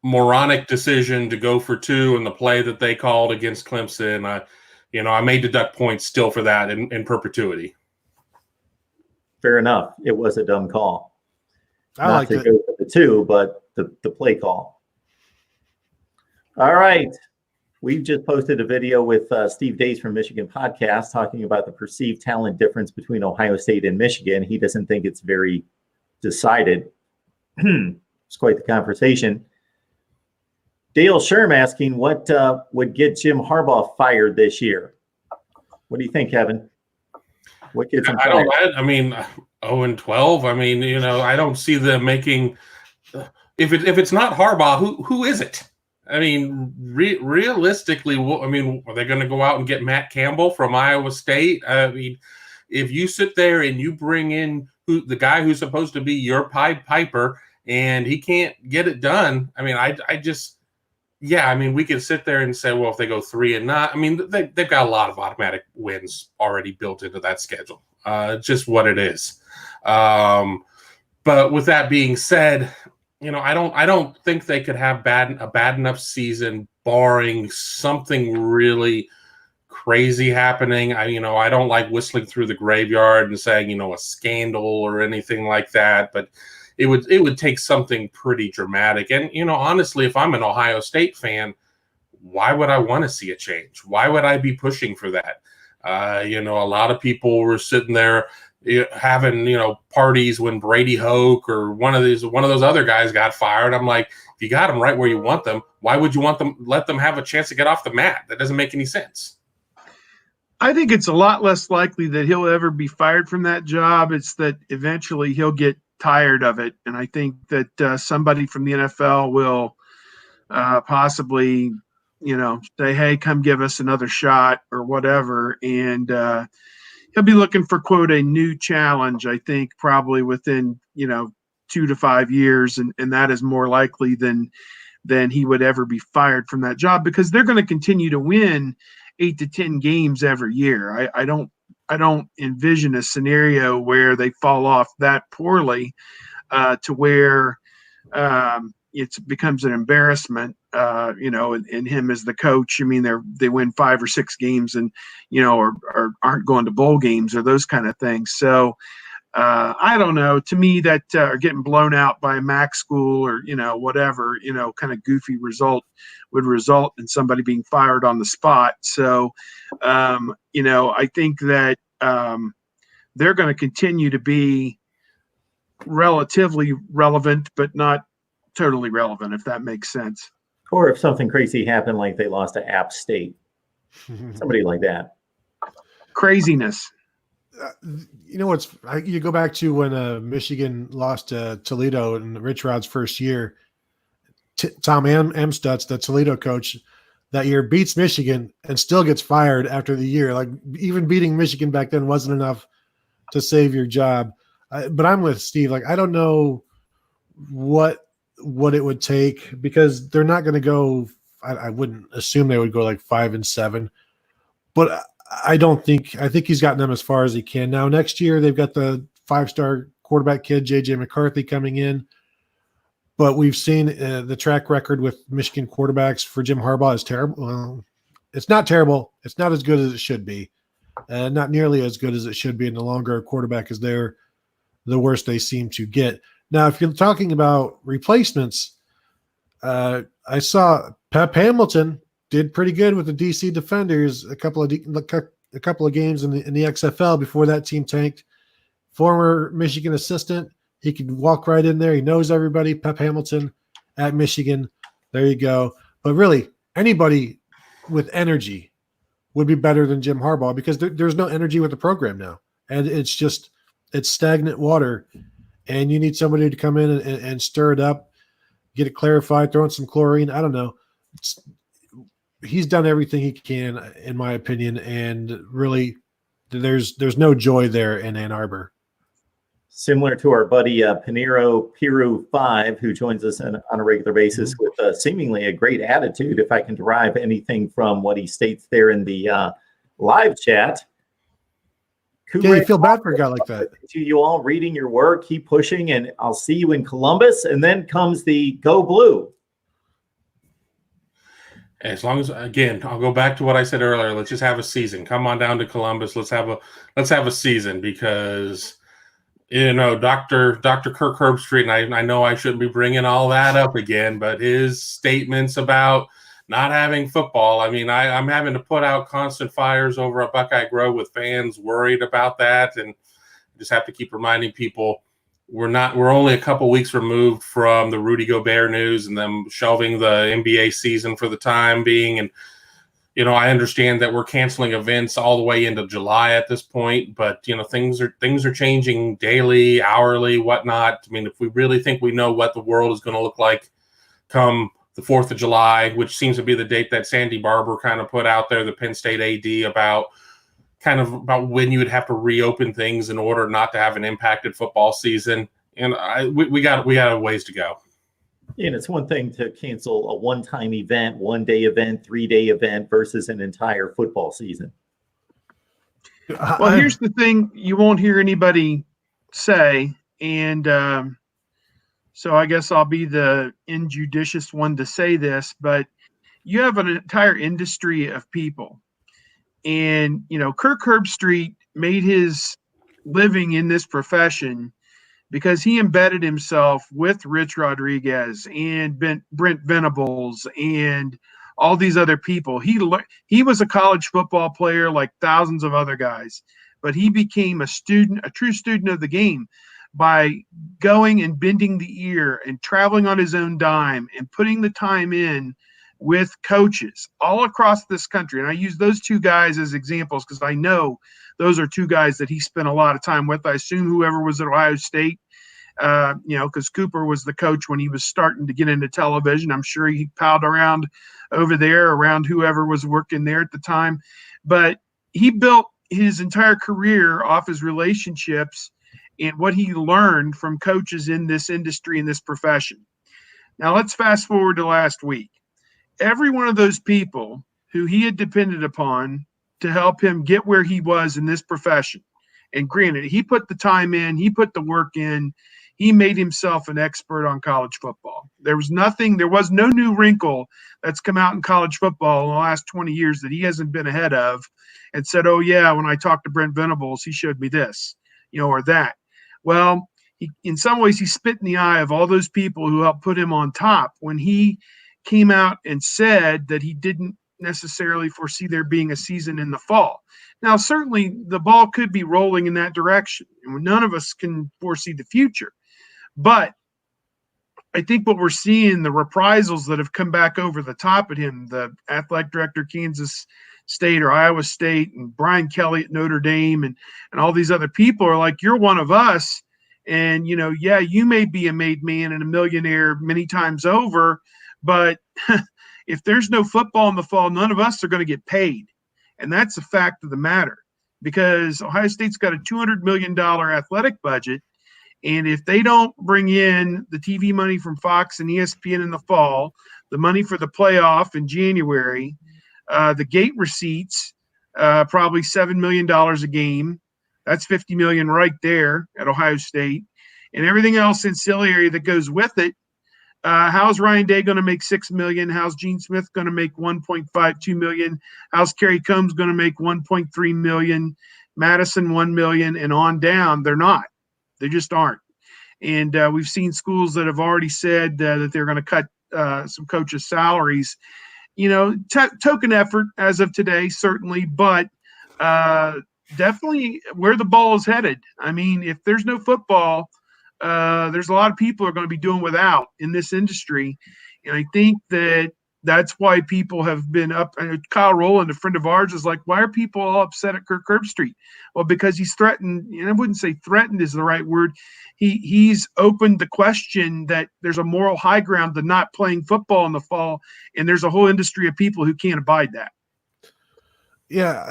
B: moronic decision to go for 2 and the play that they called against Clemson. I may deduct points still for that in perpetuity.
A: Fair enough. It was a dumb call.
C: I like
A: to go for the 2, but the play call. All right. We've just posted a video with Steve Days from Michigan Podcast talking about the perceived talent difference between Ohio State and Michigan. He doesn't think it's very decided. It's quite the conversation. Dale Sherm asking what would get Jim Harbaugh fired this year. What do you think, Kevin? What gets him fired?
B: 0-12. I mean, I don't see them making. If it's not Harbaugh, who is it? I mean, realistically, are they going to go out and get Matt Campbell from Iowa State? I mean, if you sit there and you bring in the guy who's supposed to be your Pied Piper and he can't get it done, I mean, we could sit there and say, well, if they go 3-9, I mean, they've got a lot of automatic wins already built into that schedule. Just what it is. But with that being said, I don't think they could have a bad enough season, barring something really crazy happening. I don't like whistling through the graveyard and saying, a scandal or anything like that, but it would take something pretty dramatic. And, honestly, if I'm an Ohio State fan, why would I want to see a change? Why would I be pushing for that? A lot of people were sitting there having, parties when Brady Hoke or one of those other guys got fired. I'm like, if you got them right where you want them, why would you let them have a chance to get off the mat? That doesn't make any sense.
D: I think it's a lot less likely that he'll ever be fired from that job. It's that eventually he'll get tired of it. And I think that somebody from the NFL will possibly say, hey, come give us another shot or whatever. And he'll be looking for, quote, a new challenge, I think, probably within, 2 to 5 years. And that is more likely than he would ever be fired from that job, because they're going to continue to win 8 to 10 games every year. I don't envision a scenario where they fall off that poorly to where it becomes an embarrassment, and him as the coach. I mean, they win 5 or 6 games and, or aren't going to bowl games or those kind of things. So I don't know. To me, that getting blown out by a MAC school or, whatever, kind of goofy result would result in somebody being fired on the spot. So, I think that they're going to continue to be relatively relevant, but not totally relevant, if that makes sense.
A: Or if something crazy happened, like they lost to App State, somebody like that.
D: Craziness.
C: You go back to when Michigan lost to Toledo in Rich Rod's first year. Tom Amstutz, the Toledo coach that year, beats Michigan and still gets fired after the year. Like, even beating Michigan back then wasn't enough to save your job. But I'm with Steve. Like, I don't know what it would take, because they're not going to go. I wouldn't assume they would go like 5-7, but I think he's gotten them as far as he can. Now, next year, they've got the 5-star quarterback kid, J.J. McCarthy, coming in. But we've seen the track record with Michigan quarterbacks for Jim Harbaugh is terrible. Well, it's not terrible. It's not as good as it should be. Not nearly as good as it should be. And the longer a quarterback is there, the worse they seem to get. Now, if you're talking about replacements, I saw Pep Hamilton did pretty good with the DC Defenders a couple of games in the XFL before that team tanked. Former Michigan assistant, he could walk right in there. He knows everybody. Pep Hamilton at Michigan. There you go. But really, anybody with energy would be better than Jim Harbaugh, because there's no energy with the program now, and it's stagnant water. And you need somebody to come in and stir it up, get it clarified, throw in some chlorine. I don't know. He's done everything he can, in my opinion, and really, there's no joy there in Ann Arbor.
A: Similar to our buddy Pinero Piru 5, who joins us on a regular basis with seemingly a great attitude, if I can derive anything from what he states there in the live chat.
C: Yeah, you feel bad for a guy like that.
A: To you all, reading your work, keep pushing, and I'll see you in Columbus. And then comes the Go Blue.
B: As long as, again, I'll go back to what I said earlier. Let's just have a season. Come on down to Columbus. Let's have a season, because Dr. Kirk Herbstreit, and I know I shouldn't be bringing all that up again, but his statements about not having football. I mean, I'm having to put out constant fires over at Buckeye Grove with fans worried about that, and just have to keep reminding people we're only a couple weeks removed from the Rudy Gobert news and them shelving the NBA season for the time being. And I understand that we're canceling events all the way into July at this point, but things are changing daily, hourly, whatnot. I mean, if we really think we know what the world is going to look like come the 4th of July, which seems to be the date that Sandy Barber kind of put out there, the Penn State AD, about when you would have to reopen things in order not to have an impacted football season. And we got a ways to go.
A: And it's one thing to cancel a one-time event, one-day event, 3-day event versus an entire football season.
D: Well, here's the thing you won't hear anybody say, and so I guess I'll be the injudicious one to say this, but you have an entire industry of people. And, Kirk Herbstreit made his living in this profession because he embedded himself with Rich Rodriguez and Brent Venables and all these other people. He was a college football player like thousands of other guys, but he became a true student of the game by going and bending the ear and traveling on his own dime and putting the time in with coaches all across this country. And I use those two guys as examples because I know those are two guys that he spent a lot of time with. I assume whoever was at Ohio State because Cooper was the coach when he was starting to get into television. I'm sure he palled around over there around whoever was working there at the time. But he built his entire career off his relationships and what he learned from coaches in this industry, in this profession. Now let's fast forward to last week. Every one of those people who he had depended upon to help him get where he was in this profession, and granted, he put the time in, he put the work in, he made himself an expert on college football. There was no new wrinkle that's come out in college football in the last 20 years that he hasn't been ahead of and said, oh yeah, when I talked to Brent Venables, he showed me this, or that. Well, in some ways, he spit in the eye of all those people who helped put him on top when he came out and said that he didn't necessarily foresee there being a season in the fall. Now, certainly the ball could be rolling in that direction, and none of us can foresee the future. But I think what we're seeing, the reprisals that have come back over the top at him, the athletic director, Kansas State or Iowa State, and Brian Kelly at Notre Dame, and all these other people are like, you're one of us. And, yeah, you may be a made man and a millionaire many times over, but if there's no football in the fall, none of us are going to get paid. And that's a fact of the matter, because Ohio State's got a $200 million athletic budget. And if they don't bring in the TV money from Fox and ESPN in the fall, the money for the playoff in January, the gate receipts, probably $7 million a game. That's $50 million right there at Ohio State, and everything else ancillary that goes with it. How's Ryan Day going to make $6 million? How's Gene Smith going to make $1.52 million? How's Kerry Combs going to make $1.3 million? Madison $1 million, and on down. They're not. They just aren't. And we've seen schools that have already said that they're going to cut some coaches' salaries. Token effort as of today, certainly, but definitely where the ball is headed. I mean, if there's no football, there's a lot of people are going to be doing without in this industry. And I think that's why people have been up. Kyle Rowland, a friend of ours, is like, why are people all upset at Kirk Herbstreit? Well, because he's threatened, and I wouldn't say threatened is the right word. He's opened the question that there's a moral high ground to not playing football in the fall, and there's a whole industry of people who can't abide that.
C: Yeah,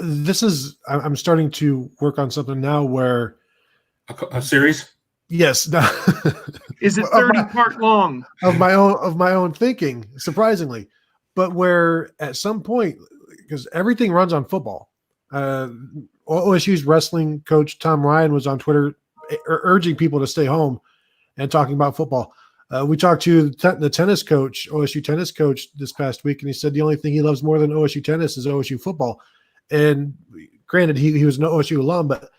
C: I'm starting to work on something now where
B: a series.
C: Yes.
D: Is it 30 part long?
C: Of my own thinking, surprisingly. But where at some point, because everything runs on football. OSU's wrestling coach Tom Ryan was on Twitter urging people to stay home and talking about football. We talked to the tennis coach, OSU tennis coach, this past week, and he said the only thing he loves more than OSU tennis is OSU football. And granted, he was an OSU alum, but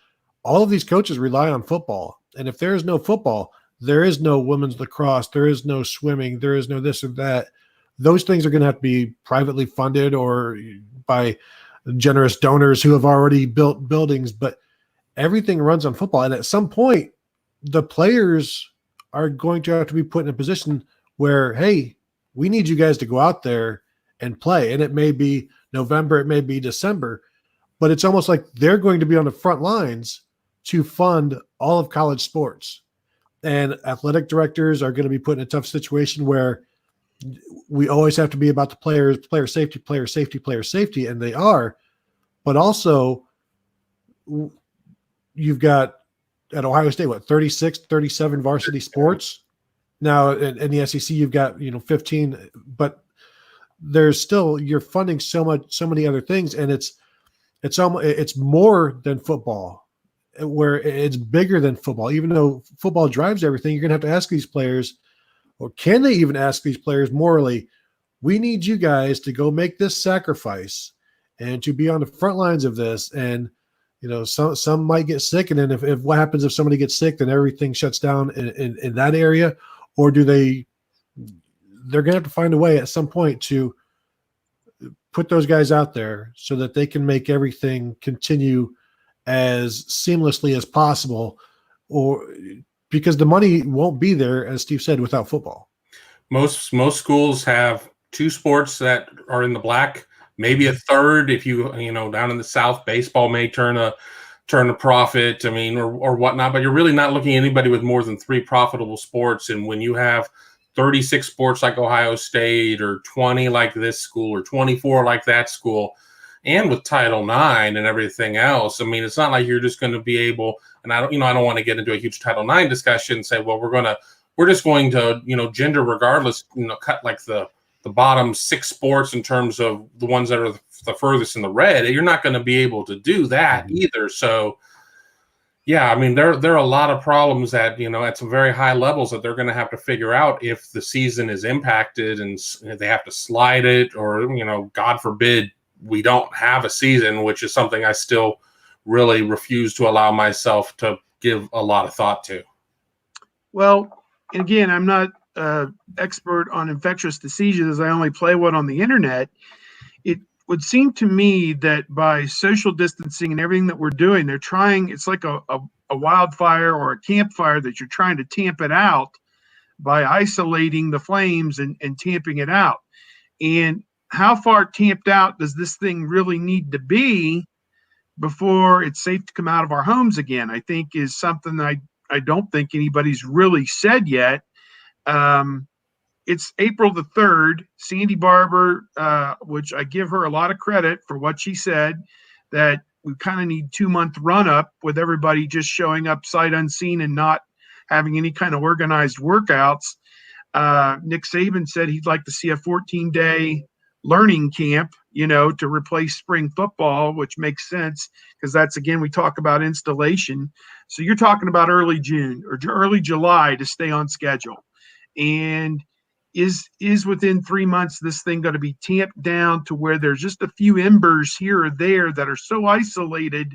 C: all of these coaches rely on football. And if there is no football, there is no women's lacrosse, there is no swimming, there is no this or that. Those things are going to have to be privately funded or by generous donors who have already built buildings. But everything runs on football. And at some point, the players are going to have to be put in a position where, hey, we need you guys to go out there and play. And it may be November, it may be December, but it's almost like they're going to be on the front lines to fund all of college sports. And athletic directors are going to be put in a tough situation where we always have to be about the player safety, and they are. But also, you've got at Ohio State, 36, 37 varsity sports. Now in the SEC, you've got 15, but there's still, you're funding so many other things, and it's more than football, where it's bigger than football. Even though football drives everything, you're going to have to ask these players, or can they even ask these players morally, we need you guys to go make this sacrifice and to be on the front lines of this. And, some might get sick. And then if what happens if somebody gets sick, then everything shuts down in that area. Or they're going to have to find a way at some point to put those guys out there so that they can make everything continue as seamlessly as possible, or because the money won't be there, as Steve said, without football.
B: Most schools have two sports that are in the black, maybe a third. If down in the South, baseball may turn turn a profit, I mean, or whatnot, but you're really not looking at anybody with more than 3 profitable sports. And when you have 36 sports like Ohio State, or 20 like this school, or 24 like that school, and with Title IX and everything else, I mean, it's not like you're just going to be able, and I don't want to get into a huge Title IX discussion and say, well, we're just going to, gender regardless, cut like the bottom 6 sports in terms of the ones that are the furthest in the red. You're not going to be able to do that either. So, yeah, I mean, there are a lot of problems that, at some very high levels that they're going to have to figure out if the season is impacted and they have to slide it, or, God forbid, we don't have a season, which is something I still really refuse to allow myself to give a lot of thought to.
D: Well, and again, I'm not expert on infectious diseases. I only play one on the internet. It would seem to me that by social distancing and everything that we're doing, they're trying, it's like a wildfire or a campfire that you're trying to tamp it out by isolating the flames and tamping it out. And how far tamped out does this thing really need to be before it's safe to come out of our homes again? I think is something I don't think anybody's really said yet. It's April the 3rd. Sandy Barber, which I give her a lot of credit for what she said, that we kind of need 2-month run up with everybody just showing up sight unseen and not having any kind of organized workouts. Nick Saban said he'd like to see a 14-day learning camp, to replace spring football, which makes sense because that's, again, we talk about installation. So you're talking about early June or early July to stay on schedule. And is within 3 months this thing going to be tamped down to where there's just a few embers here or there that are so isolated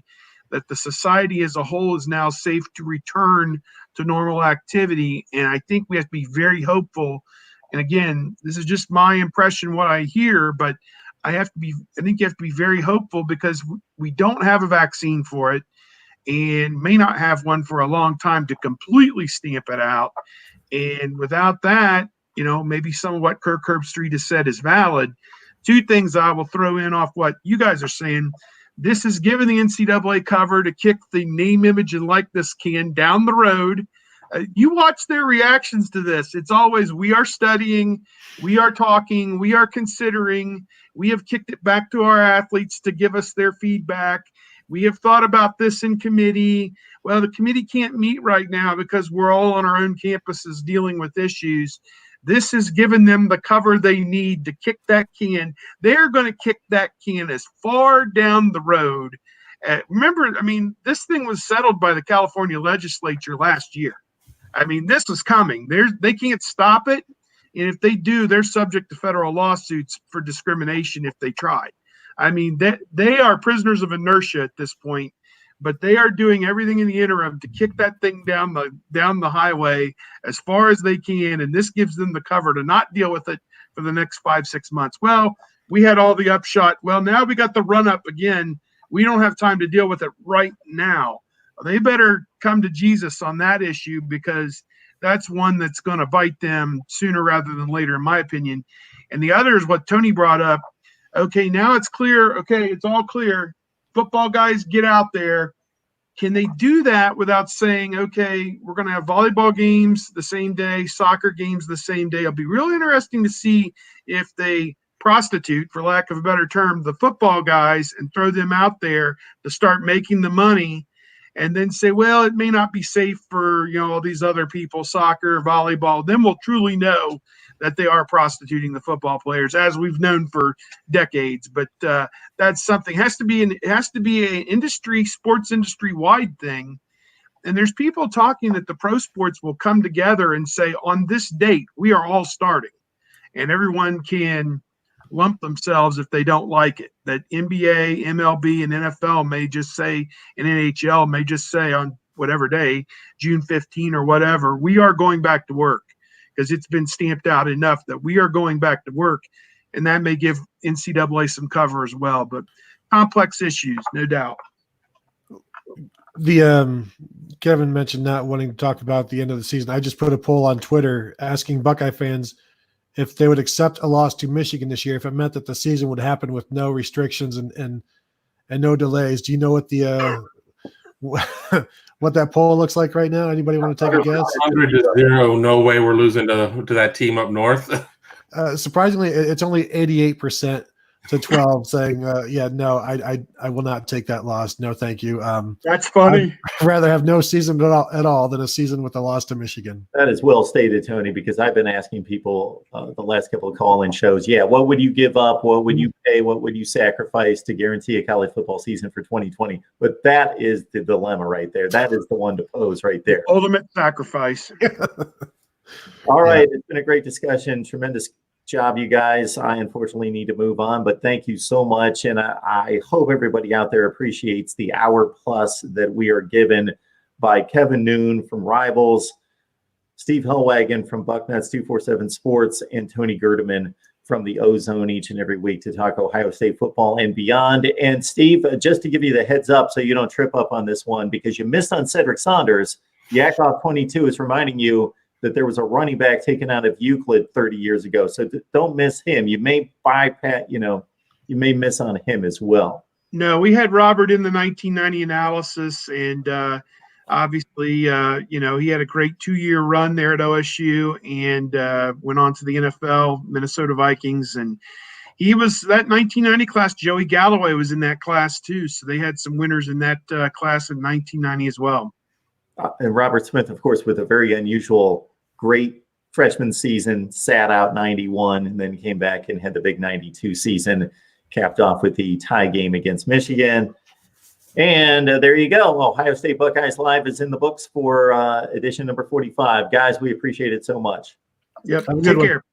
D: that the society as a whole is now safe to return to normal activity? And I think we have to be very hopeful. And again, this is just my impression, what I hear, but I think you have to be very hopeful because we don't have a vaccine for it and may not have one for a long time to completely stamp it out. And without that, maybe some of what Kirk Herbstreit has said is valid. 2 things I will throw in off what you guys are saying. This is giving the NCAA cover to kick the name, image, and likeness can down the road. You watch their reactions to this. It's always, we are studying, we are talking, we are considering, we have kicked it back to our athletes to give us their feedback. We have thought about this in committee. Well, the committee can't meet right now because we're all on our own campuses dealing with issues. This has given them the cover they need to kick that can. They're going to kick that can as far down the road. Remember, this thing was settled by the California legislature last year. This is coming. They can't stop it. And if they do, they're subject to federal lawsuits for discrimination if they try. They are prisoners of inertia at this point, but they are doing everything in the interim to kick that thing down the highway as far as they can. And this gives them the cover to not deal with it for the next 5-6 months. Well, we had all the upshot. Well, now we got the run up again. We don't have time to deal with it right now. They better come to Jesus on that issue because that's one that's going to bite them sooner rather than later, in my opinion. And the other is what Tony brought up. Okay, now it's clear. Okay, it's all clear. Football guys, get out there. Can they do that without saying, okay, we're going to have volleyball games the same day, soccer games the same day? It'll be really interesting to see if they prostitute, for lack of a better term, the football guys and throw them out there to start making the money and then say, well, it may not be safe for, all these other people, soccer, volleyball. Then we'll truly know that they are prostituting the football players, as we've known for decades. But that's something. It has to be an industry, sports industry wide thing. And there's people talking that the pro sports will come together and say, on this date, we are all starting, and everyone can lump themselves if they don't like it. That NBA, MLB, and NFL may just say, and NHL may just say on whatever day, June 15 or whatever, we are going back to work, because it's been stamped out enough that we are going back to work. And that may give NCAA some cover as well. But complex issues, no doubt.
C: The Kevin mentioned not wanting to talk about the end of the season. I just put a poll on Twitter asking Buckeye fans if they would accept a loss to Michigan this year if it meant that the season would happen with no restrictions and no delays. Do you know what the what that poll looks like right now? Anybody want to take a guess?
B: 100-0. No way we're losing to that team up north.
C: Surprisingly, it's only 88% to 12 saying, yeah, no, I will not take that loss. No, thank you.
D: That's funny.
C: I'd rather have no season at all than a season with a loss to Michigan.
A: That is well stated, Tony, because I've been asking people the last couple of call-in shows, what would you give up? What would you pay? What would you sacrifice to guarantee a college football season for 2020? But that is the dilemma right there. That is the one to pose right there.
D: Ultimate sacrifice.
A: All right. It's been a great discussion. Tremendous job, you guys. I unfortunately need to move on, but thank you so much. And I hope everybody out there appreciates the hour plus that we are given by Kevin Noon from Rivals, Steve Hellwagon from Bucknuts 247 Sports, and Tony Gerdeman from the Ozone each and every week to talk Ohio State football and beyond. And Steve, just to give you the heads up so you don't trip up on this one because you missed on Cedric Saunders, Yakov 22 is reminding you that there was a running back taken out of Euclid 30 years ago. So don't miss him. You may bypass, you may miss on him as well.
D: No, we had Robert in the 1990 analysis, and obviously, he had a great 2-year run there at OSU and went on to the NFL, Minnesota Vikings. And he was that 1990 class. Joey Galloway was in that class too. So they had some winners in that class in 1990 as well.
A: And Robert Smith, of course, with a very unusual, great freshman season, sat out 91 and then came back and had the big 92 season, capped off with the tie game against Michigan. And there you go. Ohio State Buckeyes Live is in the books for edition number 45. Guys, we appreciate it so much.
D: Yep.
C: Have a good
D: Take
C: one.
D: care.